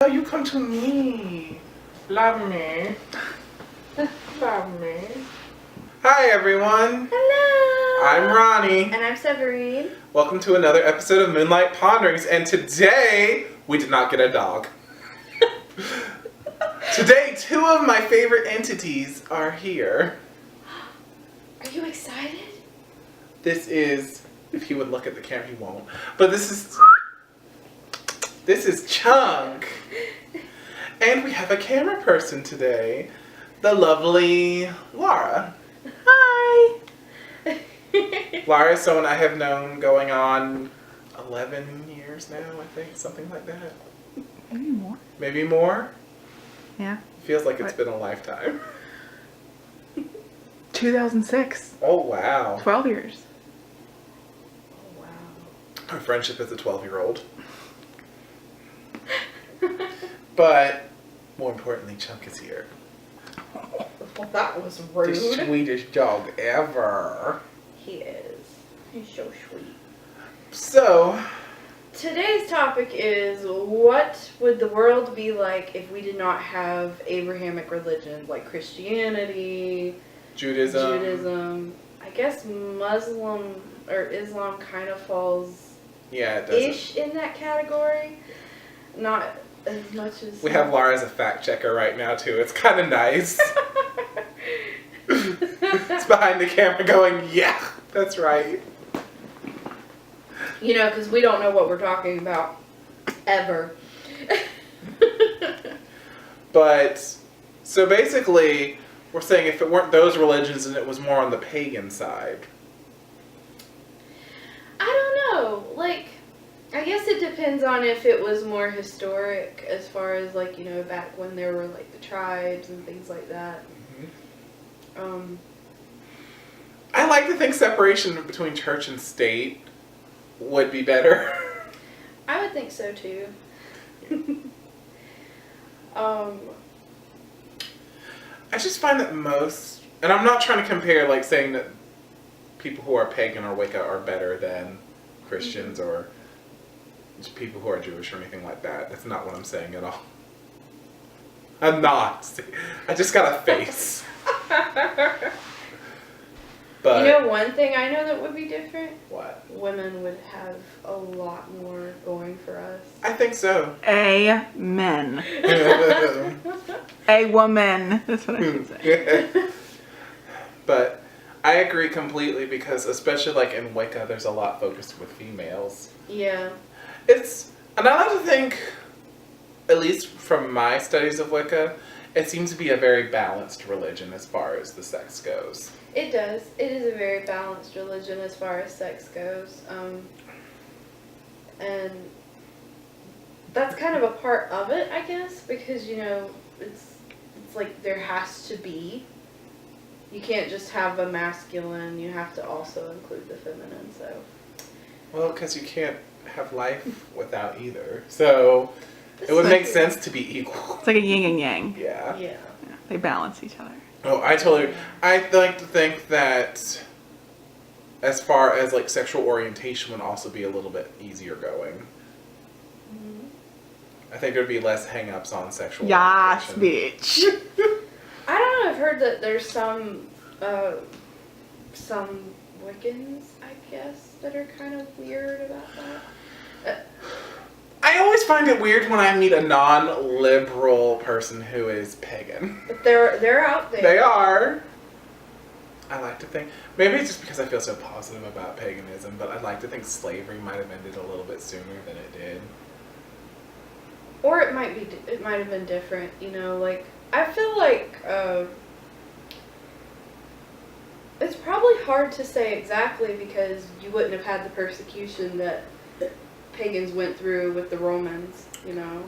No, you come to me. Love me. Love me. Hi, everyone. Hello. I'm Ronnie. And I'm Severine. Welcome to another episode of Moonlight Ponderings. And today, we did not get a dog. Today, two of my favorite entities are here. Are you excited? This is, if he would look at the camera, he won't. But this is Chunk. And we have a camera person today, the lovely Laura. Hi. Laura is someone I have known going on 11 years now, I think, something like that. Maybe more. Maybe more? Yeah. Feels like it's been a lifetime. 2006. Oh, wow. 12 years. Oh, wow. Our friendship as a 12-year-old. But, more importantly, Chunk is here. Well, that was rude. The sweetest dog ever. He is. He's so sweet. So, Today's topic is, what would the world be like if we did not have Abrahamic religions like Christianity, Judaism. I guess Muslim or Islam kind of falls Yeah, it does. ish in that category. Not as much as We have Laura as a fact checker right now, too. It's kind of nice. It's behind the camera going, yeah, that's right. You know, because we don't know what we're talking about. Ever. But, so basically, we're saying if it weren't those religions and it was more on the pagan side. I don't know. Like, I guess it depends on if it was more historic as far as, like, you know, back when there were, like, the tribes and things like that. Mm-hmm. I like to think separation between church and state would be better. I would think so, too. I just find that most, and I'm not trying to compare, like, saying that people who are pagan or Wicca are better than Christians or just people who are Jewish or anything like that. That's not what I'm saying at all. I'm not. I just got a face. But, you know, one thing I know that would be different? What? Women would have a lot more going for us. I think so. Amen. A woman. That's what I should say. But I agree completely because especially like in Wicca, there's a lot focused with females. Yeah. And I like to think, at least from my studies of Wicca, it seems to be a very balanced religion as far as the sex goes. It does. It is a very balanced religion as far as sex goes. And that's kind of a part of it, I guess, because, you know, it's like there has to be. You can't just have a masculine, you have to also include the feminine, so. Well, because you can't have life without either. So it would make sense to be equal. It's like a yin and yang. Yeah. Yeah. Yeah, they balance each other. Oh, I like to think that as far as like sexual orientation would also be a little bit easier going. Mm-hmm. I think there'd be less hang-ups on sexual Yas, orientation. bitch. I don't know, I've heard that there's some Wiccans, I guess, that are kind of weird about that. I always find it weird when I meet a non-liberal person who is pagan. But they're out there. They are. I like to think, maybe it's just because I feel so positive about paganism, but I'd like to think slavery might have ended a little bit sooner than it did. Or it might have been different, you know, like, I feel like, it's probably hard to say exactly because you wouldn't have had the persecution that pagans went through with the Romans, you know.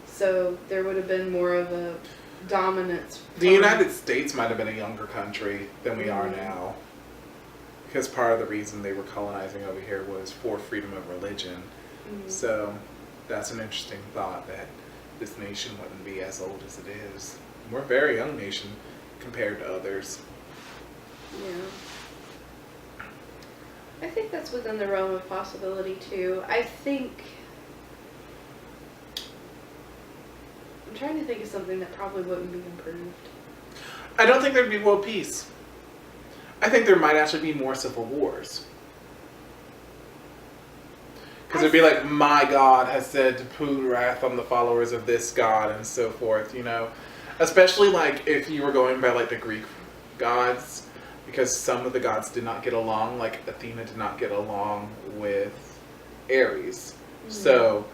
So there would have been more of a dominance. The United States might have been a younger country than we are now. Because part of the reason they were colonizing over here was for freedom of religion. Mm-hmm. So that's an interesting thought that this nation wouldn't be as old as it is. We're a very young nation compared to others. Yeah. I think that's within the realm of possibility too. I think I'm trying to think of something that probably wouldn't be improved. I don't think there'd be world peace. I think there might actually be more civil wars. Because it'd be like, my God has said to put wrath on the followers of this God and so forth, you know. Especially like if you were going by like the Greek gods, because some of the gods did not get along, like Athena did not get along with Ares. Mm-hmm. So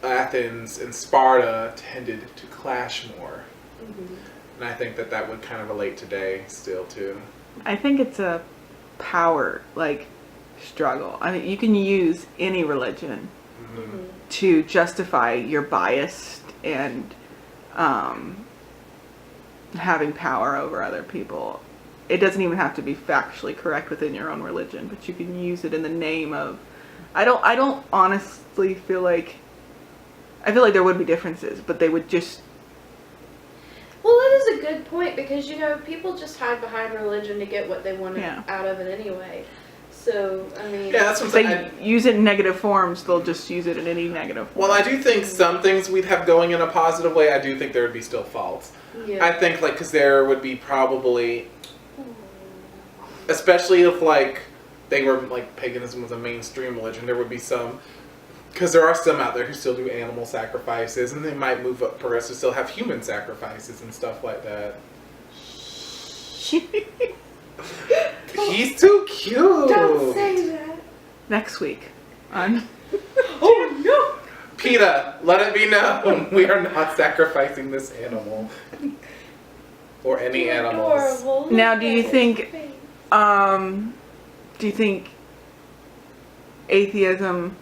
Athens and Sparta tended to clash more. Mm-hmm. And I think that that would kind of relate today still too. I think it's a power, like, struggle. I mean, you can use any religion mm-hmm. to justify your bias and having power over other people. It doesn't even have to be factually correct within your own religion, but you can use it in the name of... I don't honestly feel like... I feel like there would be differences, but they would just... Well, that is a good point, because, you know, people just hide behind religion to get what they wanted out of it anyway. So, I mean... Yeah, that's what they use it in negative forms, they'll just use it in any negative form. Well, I do think some things we'd have going in a positive way. I do think there would be still faults. Yeah. I think, like, because there would be probably... Especially if, like, they were, like, paganism was a mainstream religion, there would be some... Because there are some out there who still do animal sacrifices, and they might move up for us to still have human sacrifices and stuff like that. He's too cute. Don't say that. Next week on... Oh no! PETA, let it be known we are not sacrificing this animal. Or any animals. Adorable. Now, do you think atheism,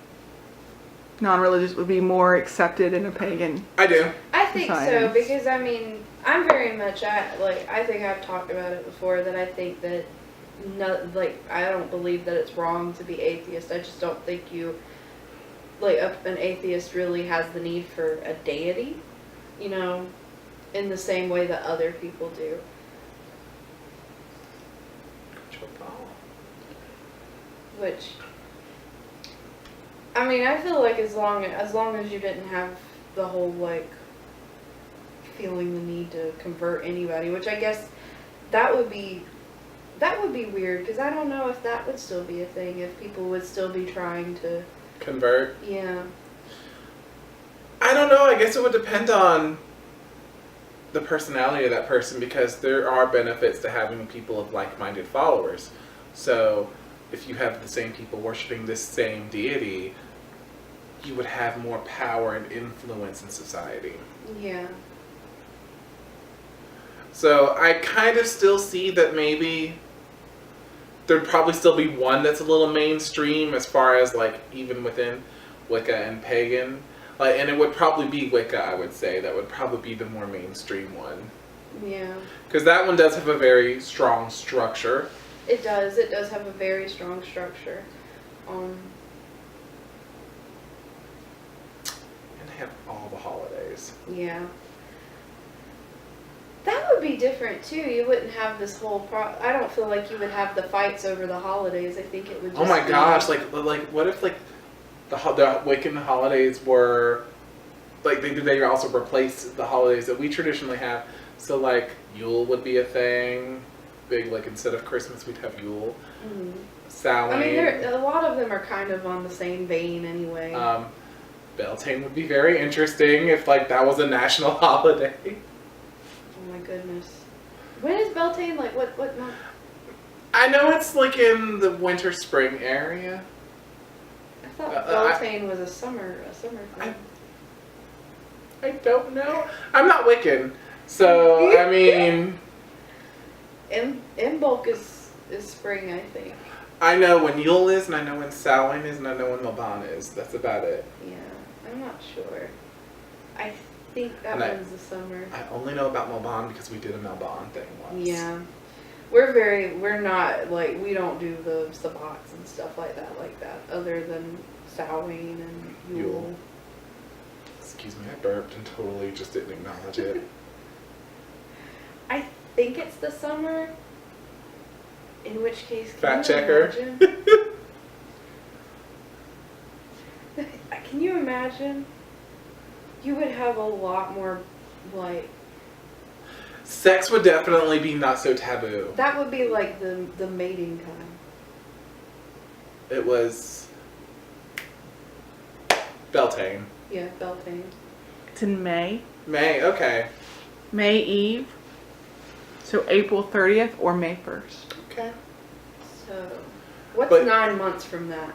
non-religious, would be more accepted in a pagan? I do. I think so, because I mean, I'm very much I think I've talked about it before, that I think that I don't believe that it's wrong to be atheist. I just don't think an atheist really has the need for a deity, you know, in the same way that other people do. Which, I mean, I feel like as long as you didn't have the whole, like, feeling the need to convert anybody, which I guess that would be weird, because I don't know if that would still be a thing, if people would still be trying to convert. Yeah. I don't know. I guess it would depend on the personality of that person, because there are benefits to having people of like-minded followers. So if you have the same people worshiping this same deity, you would have more power and influence in society. Yeah. So I kind of still see that maybe there'd probably still be one that's a little mainstream as far as, like, even within Wicca and pagan. Like, and it would probably be Wicca, I would say. That would probably be the more mainstream one. Yeah. Because that one does have a very strong structure. It does. It does have a very strong structure. And have all the holidays. Yeah. That would be different too. You wouldn't have this whole I don't feel like you would have the fights over the holidays. I think it would just Oh my gosh, like what if, like, the Wiccan holidays were, like, they also replace the holidays that we traditionally have. So, like, Yule would be a thing. Big, like, instead of Christmas, we'd have Yule. Mm-hmm. Samhain. I mean, a lot of them are kind of on the same vein anyway. Beltane would be very interesting if, like, that was a national holiday. Oh my goodness. When is Beltane? Like, what month? I know it's, like, in the winter-spring area. I thought Beltane was a summer thing. I don't know. I'm not Wiccan, so, I mean... Imbolc is spring, I think. I know when Yule is, and I know when Samhain is, and I know when Milban is. That's about it. Yeah, I'm not sure. I think that one's the summer. I only know about Milban because we did a Milban thing once. Yeah. We're not, like, we don't do the sabbats and stuff like that, other than Samhain and Yule. Excuse me, I burped and totally just didn't acknowledge it. I think it's the summer, in which case, fact checker. Can you imagine? You would have a lot more like Sex would definitely be not so taboo. that would be like the mating time. It was Beltane. Yeah, Beltane. It's in May. May, okay. May Eve. So April 30th or May 1st. Okay. So, what's But- 9 months from that?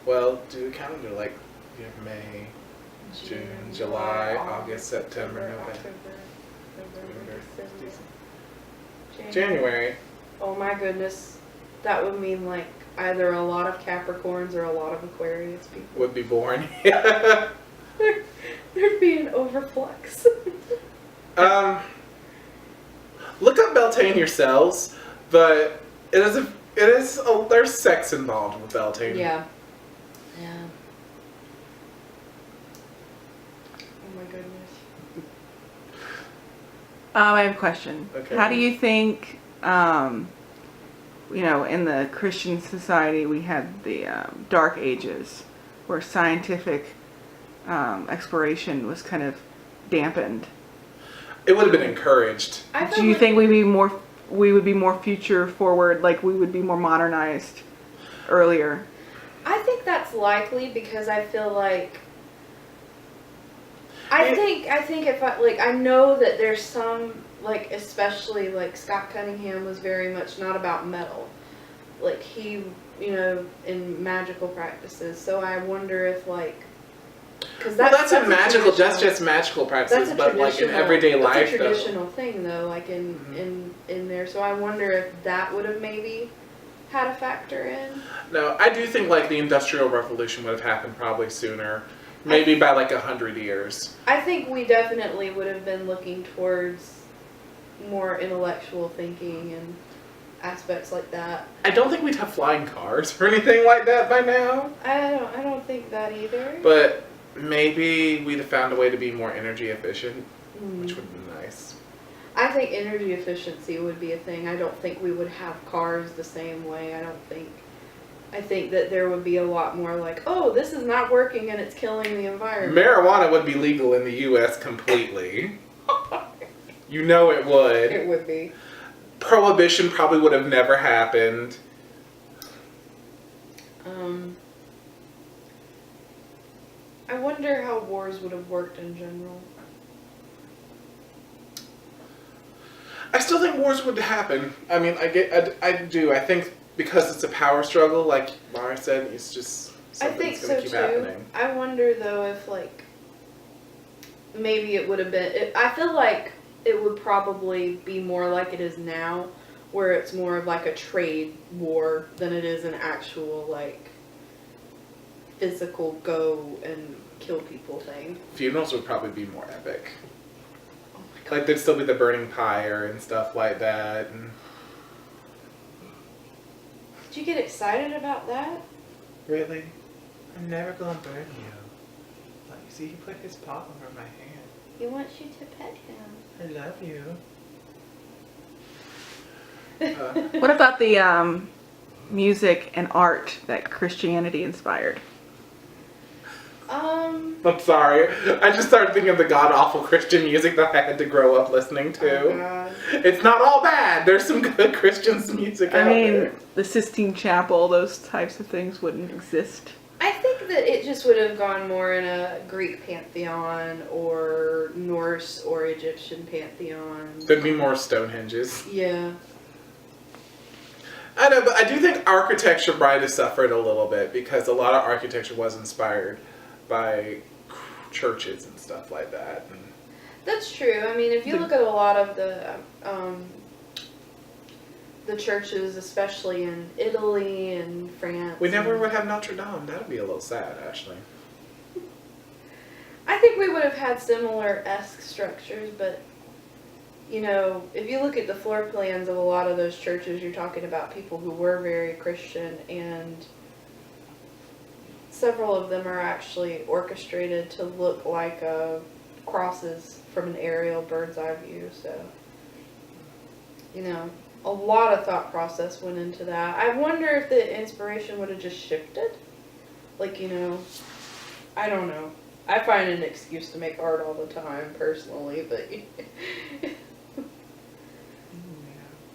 Well, do the calendar like you have May, June, July, August, September, November. November, December. January. Oh my goodness. That would mean like either a lot of Capricorns or a lot of Aquarius people. Would be born. There'd be an overflux. Look up Beltane yourselves, but there's sex involved with Beltane. Yeah. Yeah. Oh my goodness. I have a question. Okay. How do you think, in the Christian society we had the Dark Ages, where scientific exploration was kind of dampened? It would have been encouraged. I feel Do you like- think we would be more future forward, like we would be more modernized earlier? I think that's likely because I feel like I think if I know that there's some, like, especially like Scott Cunningham was very much not about metal, like he in magical practices, so I wonder if because That's just magical practices, that's a but like in everyday life, that's a traditional thing though, like in there, so I wonder if that would have maybe had a factor in. No, I do think like the Industrial Revolution would have happened probably sooner. Maybe by like 100 years. I think we definitely would have been looking towards more intellectual thinking and aspects like that. I don't think we'd have flying cars or anything like that by now. I don't think that either. But maybe we'd have found a way to be more energy efficient, Mm. which would be nice. I think energy efficiency would be a thing. I don't think we would have cars the same way. I think that there would be a lot more like, oh, this is not working and it's killing the environment. Marijuana would be legal in the U.S. completely. You know it would. It would be. Prohibition probably would have never happened. I wonder how wars would have worked in general. I still think wars would happen. I mean, I do. I think because it's a power struggle, like Mara said, it's just I something think that's going so to keep too. happening. I wonder though if maybe it would have been. I feel like it would probably be more like it is now, where it's more of like a trade war than it is an actual physical go and kill people thing. Funerals would probably be more epic. Oh my god. Like there'd still be the burning pyre and stuff like that. And Did you get excited about that? really, I'm never gonna burn you. Like, see, he put his paw over my hand. He wants you to pet him. I love you. What about the music and art that Christianity inspired? I'm sorry. I just started thinking of the god-awful Christian music that I had to grow up listening to. Oh god. It's not all bad. There's some good Christian music out there. The Sistine Chapel, those types of things wouldn't exist. I think that it just would have gone more in a Greek pantheon or Norse or Egyptian pantheon. There'd be more Stonehenges. Yeah. I know, but I do think architecture might have suffered a little bit because a lot of architecture was inspired by churches and stuff like that. And That's true. I mean, if you look at a lot of the churches, especially in Italy and France. we never would have Notre Dame. That would be a little sad, actually. I think we would have had similar-esque structures, but, if you look at the floor plans of a lot of those churches, you're talking about people who were very Christian, and several of them are actually orchestrated to look like crosses from an aerial bird's eye view, so, a lot of thought process went into that. I wonder if the inspiration would have just shifted. I don't know. I find an excuse to make art all the time, personally, but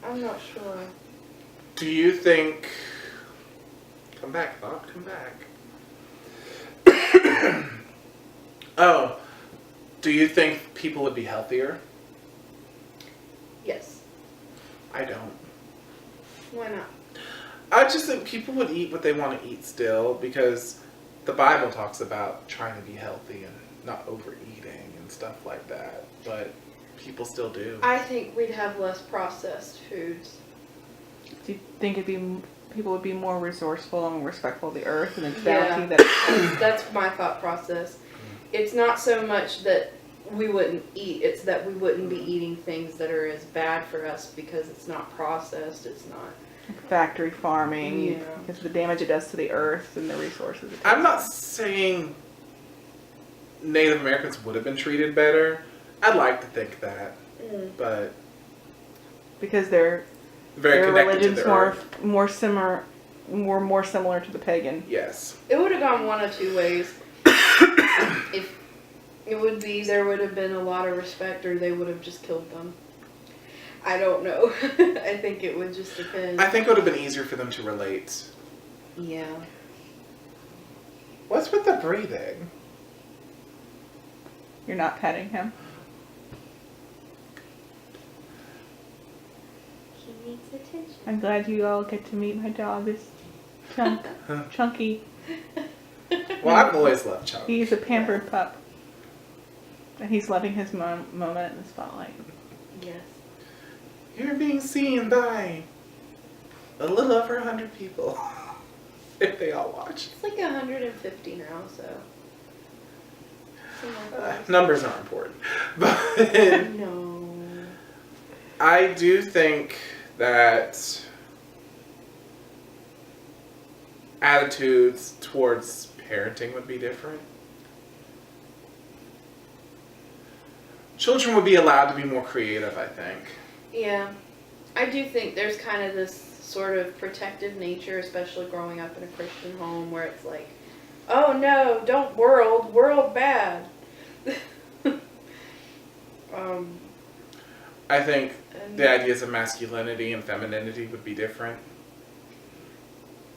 I'm not sure. Do you think... Come back, thought, come back. Oh, do you think people would be healthier? Yes. I don't. Why not? I just think people would eat what they want to eat still, because the Bible talks about trying to be healthy and not overeating and stuff like that, but people still do. I think we'd have less processed foods. Do you think people would be more resourceful and respectful of the earth and its Yeah. bounty? That That's my thought process. It's not so much that we wouldn't eat, it's that we wouldn't be eating things that are as bad for us because it's not processed, it's not. factory farming, Yeah. because of the damage it does to the earth and the resources. It takes. I'm not saying Native Americans would have been treated better. I'd like to think that, but because their very connected to religion's the earth. more similar to the pagan. Yes. It would have gone one of two ways. If it would be, there would have been a lot of respect, or they would have just killed them. I don't know. I think it would just depend. I think it would have been easier for them to relate. Yeah. What's with the breathing? You're not petting him. He needs attention. I'm glad you all get to meet my dog, this Chunky. Well, I've always loved Chunk. He's a pampered pup. And he's loving his moment in the spotlight. Yes. You're being seen by a little over 100 people. If they all watch. It's like 150 now, so. Numbers aren't important. But No. I do think that attitudes towards parenting would be different. Children would be allowed to be more creative, I think. Yeah. I do think there's kind of this sort of protective nature, especially growing up in a Christian home, where it's like, oh no, don't world bad. I think and the ideas of masculinity and femininity would be different.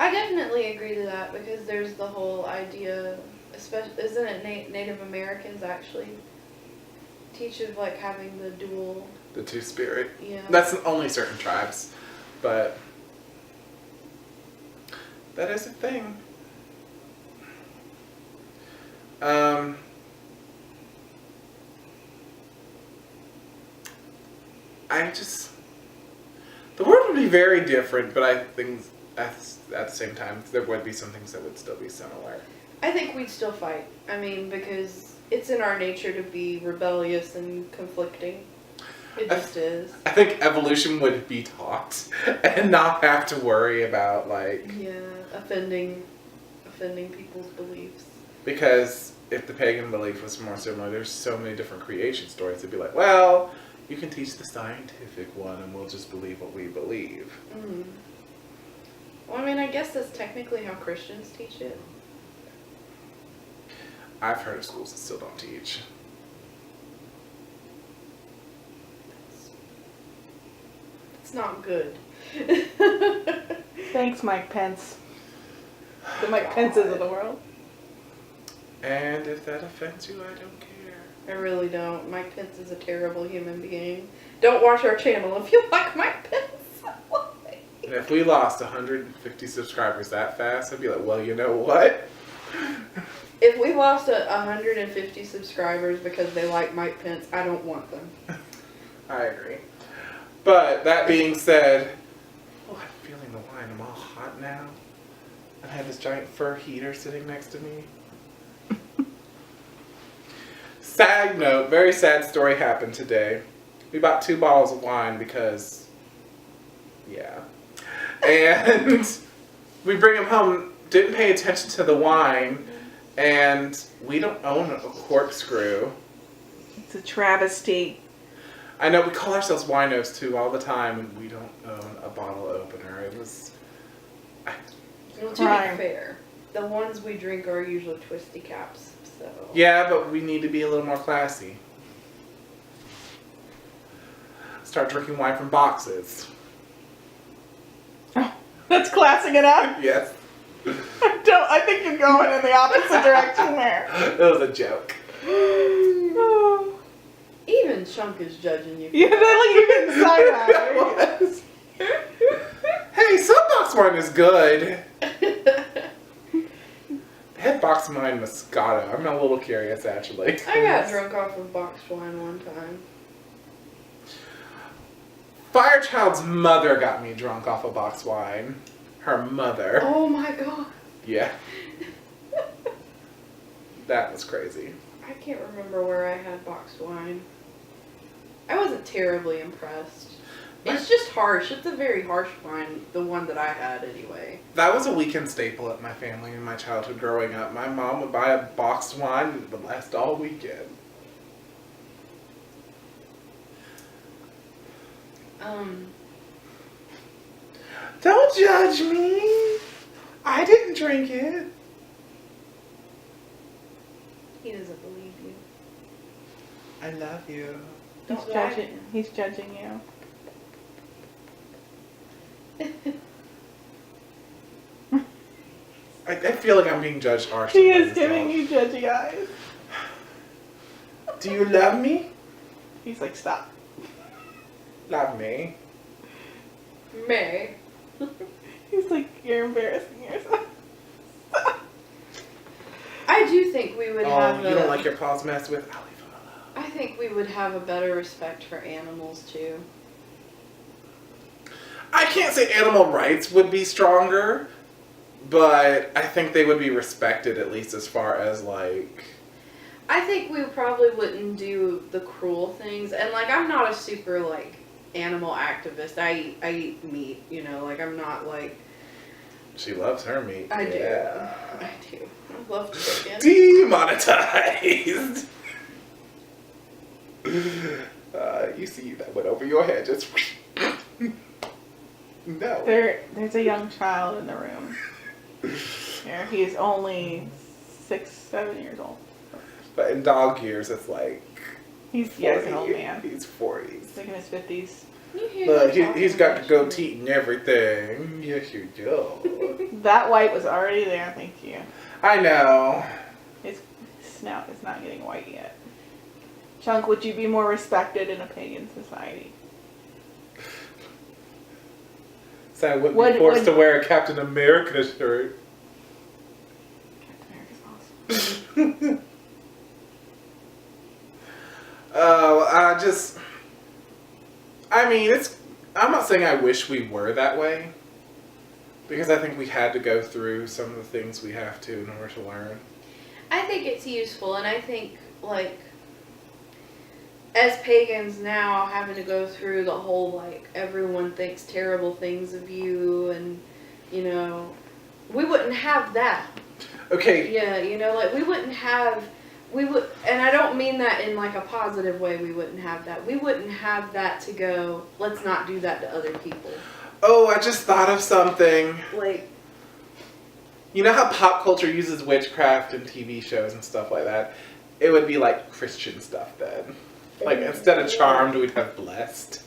I definitely agree to that, because there's the whole idea, especially, isn't it Native Americans actually teach of like having the dual, The two-spirit. yeah. That's only certain tribes, but that is a thing. The world would be very different, but I think at the same time, there would be some things that would still be similar. I think we'd still fight. I mean, because it's in our nature to be rebellious and conflicting. It just is. I think evolution would be taught and not have to worry about, like... Yeah, offending people's beliefs. Because if the pagan belief was more similar, there's so many different creation stories. It'd be like, well, you can teach the scientific one and we'll just believe what we believe. Mm. Well, I mean, I guess that's technically how Christians teach it. I've heard of schools that still don't teach. It's not good. Thanks, Mike Pence. The Mike Pences of the world. And if that offends you, I don't care. I really don't. Mike Pence is a terrible human being. Don't watch our channel if you like Mike Pence. And if we lost 150 subscribers that fast, I'd be like, well, you know what? If we lost 150 subscribers because they like Mike Pence, I don't want them. I agree. But that being said, oh, I'm feeling the wine. I'm all hot now. I have this giant fur heater sitting next to me. Sad note, very sad story happened today. We bought 2 bottles of wine because, yeah. And we bring them home, didn't pay attention to the wine, and we don't own a corkscrew. It's a travesty. I know, we call ourselves winos too all the time, and we don't own a bottle opener. It was... Well, to be fair, the ones we drink are usually twisty caps, so. Yeah, but we need to be a little more classy. Start drinking wine from boxes. Oh, that's classing it up. Yes. I think you're going in the opposite direction there. That was a joke. Oh. Even Chunk is judging you. Yeah, like you can sign That was. Hey, some box wine is good. I had box wine Moscato. I'm a little curious, actually. I got drunk off of boxed wine one time. Firechild's mother got me drunk off of box wine. Her mother. Oh my god. Yeah. That was crazy. I can't remember where I had boxed wine. I wasn't terribly impressed. It's just harsh. It's a very harsh wine, the one that I had anyway. That was a weekend staple at my family in my childhood growing up. My mom would buy a boxed wine that would last all weekend. Don't judge me. I didn't drink it. He doesn't believe you. I love you. He's judging. He's judging you. I feel like I'm being judged harshly. He by is this giving dog. you judgy eyes. Do you love me? He's like, stop. Love me. May. He's like, you're embarrassing yourself. I do think we would have You don't like your paws messed with? I'll leave them alone. I think we would have a better respect for animals too. I can't say animal rights would be stronger, but I think they would be respected, at least as far as like... I think we probably wouldn't do the cruel things, and like I'm not a super like animal activist. I eat meat, you know, like I'm not like... She loves her meat. I do. Yeah. I do. I love chicken. Demonetized! You see that went over your head, just... No. There's a young child in the room. Here, he's only 6-7 years old. But in dog years, it's like... He's an old man. He's 40s. He's like in his 50s. Look, he's got the goatee and everything. Yes, you do. That white was already there, thank you. I know. His snout is not getting white yet. Chunk, would you be more respected in a pagan society? So I wouldn't be forced to wear a Captain America shirt. Captain America's awesome. I'm not saying I wish we were that way. Because I think we had to go through some of the things we have to in order to learn. I think it's useful, and I think, like, as pagans now, having to go through the whole, like, everyone thinks terrible things of you, and, you know, we wouldn't have that. Okay. Yeah, you know, like, and I don't mean that in, like, a positive way, we wouldn't have that. We wouldn't have that to go, let's not do that to other people. Oh, I just thought of something. Like, you know how pop culture uses witchcraft in TV shows and stuff like that? It would be like Christian stuff then. Like, instead of charmed, we'd have blessed.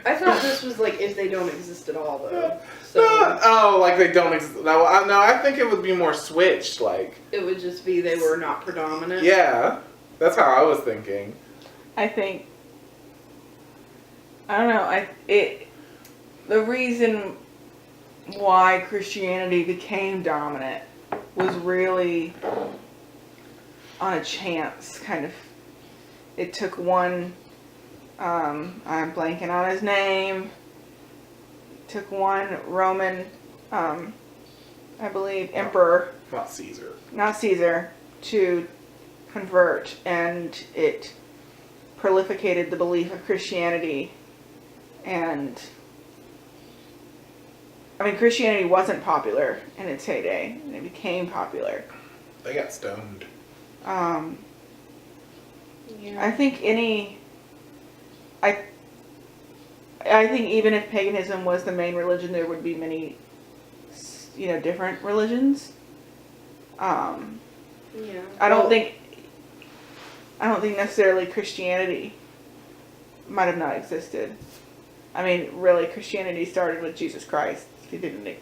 I thought this was like if they don't exist at all, though. So Oh, like they don't exist. No, I think it would be more switched. Like, it would just be they were not predominant. yeah, that's how I was thinking. I think, I don't know, the reason why Christianity became dominant was really on a chance, kind of. It took one, I'm blanking on his name, took one Roman, I believe, emperor, Not Caesar. not Caesar, to convert, and it prolificated the belief of Christianity. And I mean, Christianity wasn't popular in its heyday, and it became popular. They got stoned. Yeah. I think I think even if paganism was the main religion, there would be many, different religions. Yeah. I don't think necessarily Christianity might have not existed. I mean, really, Christianity started with Jesus Christ. He didn't. Yeah.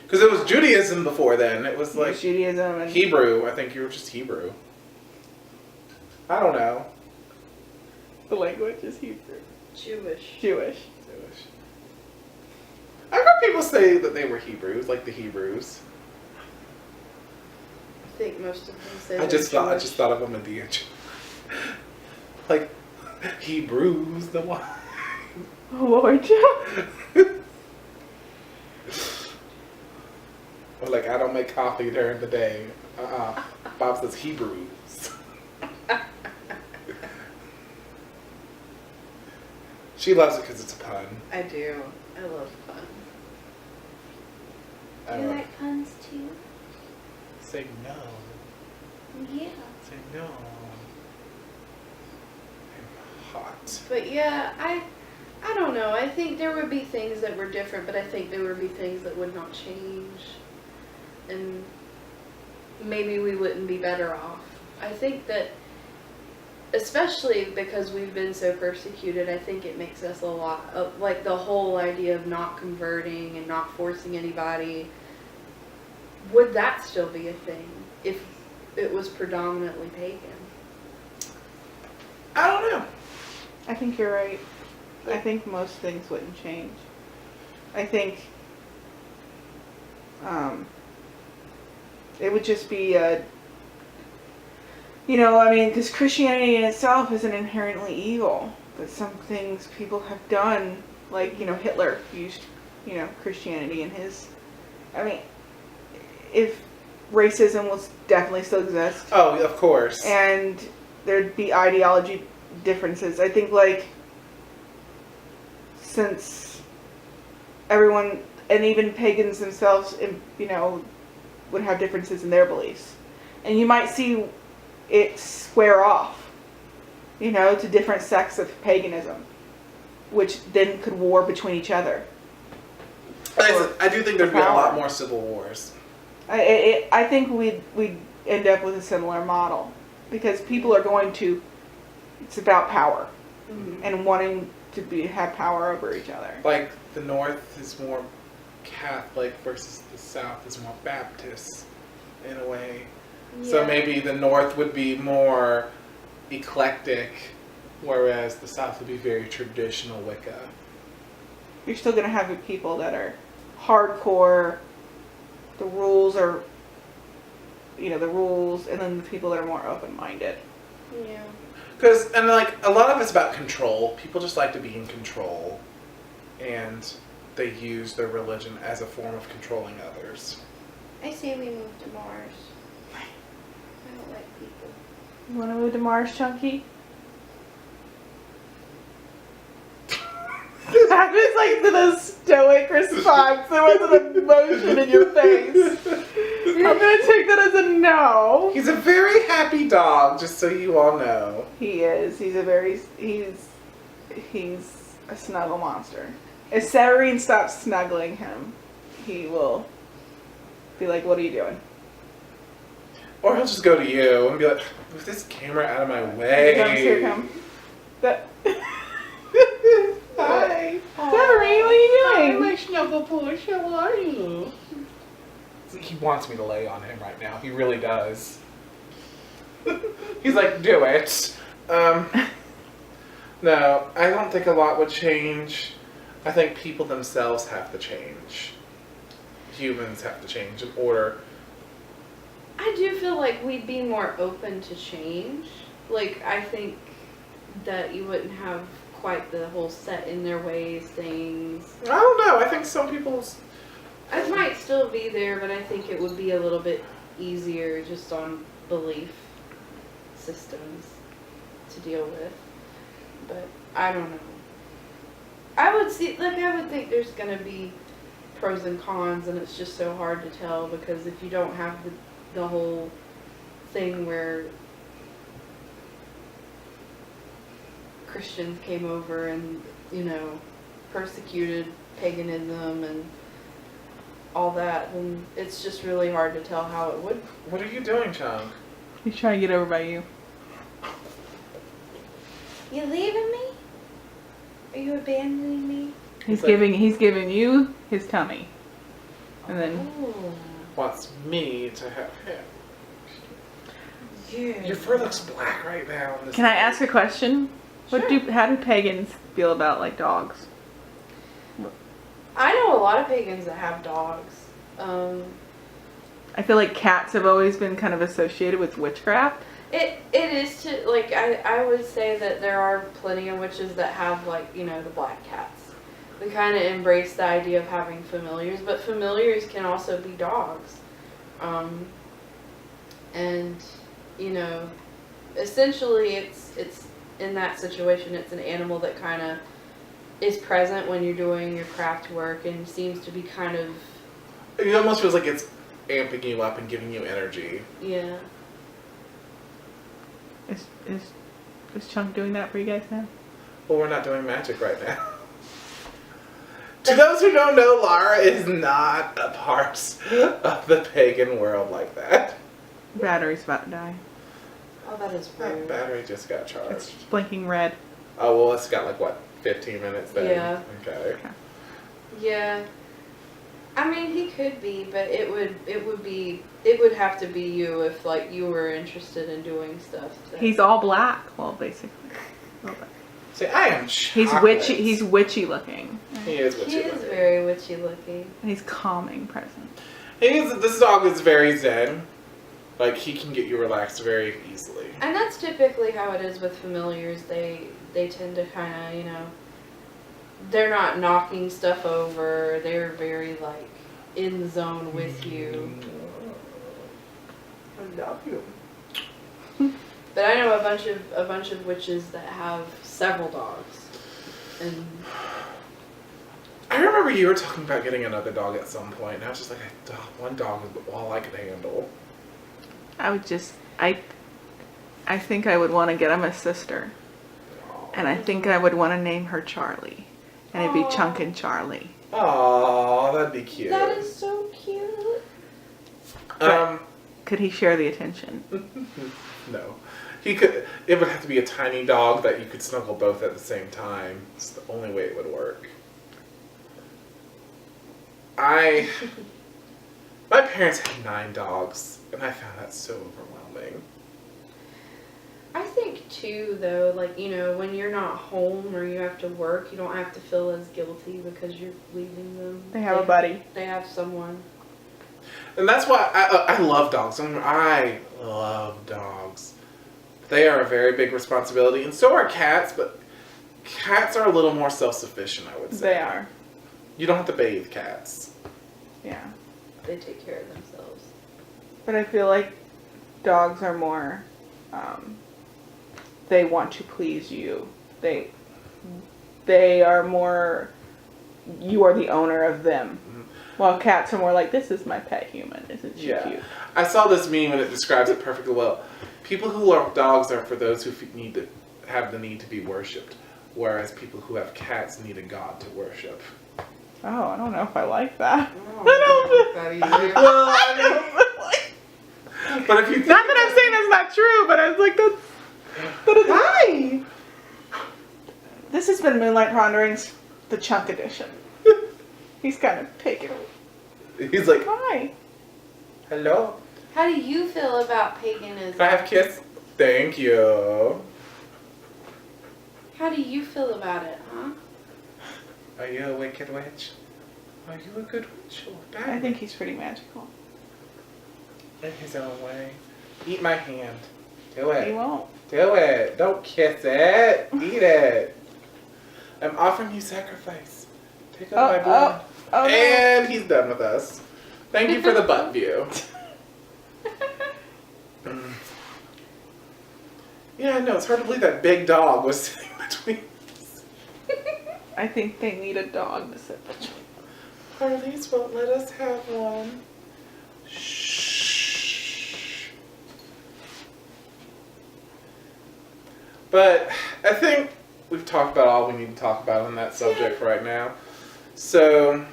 Because it was Judaism before then. It was like Judaism and Hebrew. I think you were just Hebrew. I don't know. the language is Hebrew. Jewish. I've heard people say that they were Hebrews, like the Hebrews. I think most of them say I just thought of them at the end. Like Hebrews, the one. Oh, Lord, Or like I don't make coffee during the day. Bob says Hebrews. She loves it because it's a pun. I do. I love fun. I You don't know. like puns too? Say no. Yeah. Say no. I'm hot. But yeah, I don't know. I think there would be things that were different, but I think there would be things that would not change. And maybe we wouldn't be better off. I think that, especially because we've been so persecuted, I think it makes us a lot of, like, the whole idea of not converting and not forcing anybody. Would that still be a thing if it was predominantly pagan? I don't know. I think you're right. I think most things wouldn't change. I think it would just be because Christianity in itself isn't inherently evil. But some things people have done, like, Hitler used, Christianity in his... I mean, if racism will definitely still exist. Oh, of course. And there'd be ideology differences. I think, like, since everyone, and even pagans themselves, would have differences in their beliefs. And you might see it square off, to different sects of paganism, which then could war between each other. I do think there'd be a lot more civil wars. I think we'd end up with a similar model, because people are going to, it's about power, and wanting to have power over each other. Like, the North is more Catholic versus the South is more Baptist, in a way. Yeah. So maybe the North would be more eclectic, whereas the South would be very traditional Wicca. You're still going to have people that are hardcore, the rules, and then the people that are more open-minded. Yeah. Because, and like, a lot of it's about control. People just like to be in control. And they use their religion as a form of controlling others. I say we move to Mars. I don't like people. You want to move to Mars, Chunky? That was like the stoic response. There wasn't emotion in your face. I'm going to take that as a no. He's a very happy dog, just so you all know. He is. He's a snuggle monster. If Severine stops snuggling him, he will be like, what are you doing? Or he'll just go to you and be like, move this camera out of my way. Here comes. Hi. Severine, what are you doing? my snuggle push, how are you? He wants me to lay on him right now. He really does. He's like, do it. No, I don't think a lot would change. I think people themselves have to change. Humans have to change in order. I do feel like we'd be more open to change. Like, I think that you wouldn't have quite the whole set in their ways things. I don't know. I think some people's... It might still be there, but I think it would be a little bit easier just on belief systems to deal with. But I don't know. I would think there's gonna be pros and cons, and it's just so hard to tell, because if you don't have the whole thing where Christians came over and, persecuted paganism and all that, then it's just really hard to tell how it would. What are you doing, Chunk? He's trying to get over by you. You leaving me? Are you abandoning me? He's like- giving you his tummy. And then Oh. Wants me to have him. Yeah. Your fur looks black right now. can I ask a question? Sure. How do pagans feel about like dogs? I know a lot of pagans that have dogs. I feel like cats have always been kind of associated with witchcraft. It is to, like, I would say that there are plenty of witches that have, like, you know, the black cats. They kind of embrace the idea of having familiars, but familiars can also be dogs. And, you know, essentially it's in that situation, it's an animal that kind of is present when you're doing your craft work and seems to be kind of, It almost feels like it's amping you up and giving you energy. yeah. Is Chunk doing that for you guys now? Well, we're not doing magic right now. To those who don't know, Lara is not a part of the pagan world like that. Battery's about to die. Oh, that is That weird. battery just got It's charged. blinking red. Oh, well, it's got like, what, 15 minutes then? Yeah. Okay. Yeah. I mean, he could be, but it would have to be you if, like, you were interested in doing stuff. He's all black. Well, basically. A little bit. See, I am He's chocolate. witchy. He's witchy looking. He is witchy He is looking. very witchy looking. And he's calming present. This dog is very zen. Like, he can get you relaxed very easily. And that's typically how it is with familiars. They tend to kind of, you know, they're not knocking stuff over. They're very, like, in the zone with you. I love you. But I know a bunch of witches that have several dogs. And I remember you were talking about getting another dog at some point, and I was just like, one dog is all I could handle. I would just. I think I would want to get him a sister. And I think I would want to name her Charlie. And it'd be Aw. Chunk and Charlie. Aw, that'd be cute. that is so cute. Could he share the attention? No. He could. It would have to be a tiny dog that you could snuggle both at the same time. It's the only way it would work. My parents had 9 dogs, and I found that so overwhelming. I think too, though, like, you know, when you're not home or you have to work, you don't have to feel as guilty because you're leaving them. They have a buddy. They have someone. And that's why I love dogs. I love dogs. They are a very big responsibility, and so are cats, but cats are a little more self-sufficient, I would say. They are. You don't have to bathe cats. Yeah. They take care of themselves. But I feel like dogs are more, they want to please you. They are more, you are the owner of them. While cats are more like, this is my pet human. Isn't she cute? I saw this meme and it describes it perfectly well. People who love dogs are for those who have the need to be worshipped, whereas people who have cats need a god to worship. Oh, I don't know if I like that. Well, I mean, but if you think Not that I'm saying that's not true, but I was like, that is hi. This has been Moonlight Ponderings, the Chunk edition. He's kind of taking it. he's like, Hi. hello. How do you feel about paganism? Can I have a kiss? Thank you. How do you feel about it, huh? Are you a wicked witch? Are you a good witch or a bad I think he's pretty magical. in his own way? Eat my hand. Do He it. won't. Do it. Don't kiss it. Eat it. I'm offering you sacrifice. Take out my blood. Oh, no. And he's done with us. Thank you for the butt view. Yeah, no, it's hard to believe that big dog was sitting between us. I think they need a dog to sit between. Harley's won't let us have one. Shh. But I think we've talked about all we need to talk about on that subject right now. So,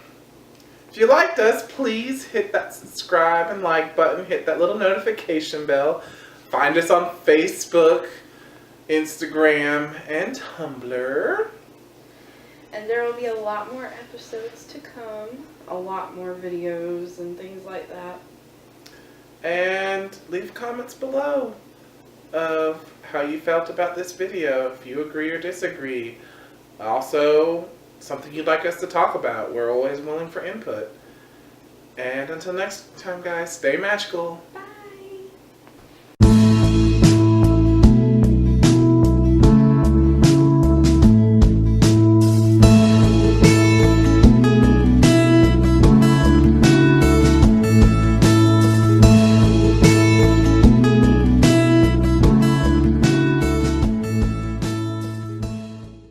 If you liked us, please hit that subscribe and like button. Hit that little notification bell. Find us on Facebook, Instagram, and Tumblr. And there will be a lot more episodes to come. A lot more videos and things like that. And leave comments below of how you felt about this video, if you agree or disagree. Also, something you'd like us to talk about. We're always willing for input. And until next time, guys, stay magical. Bye.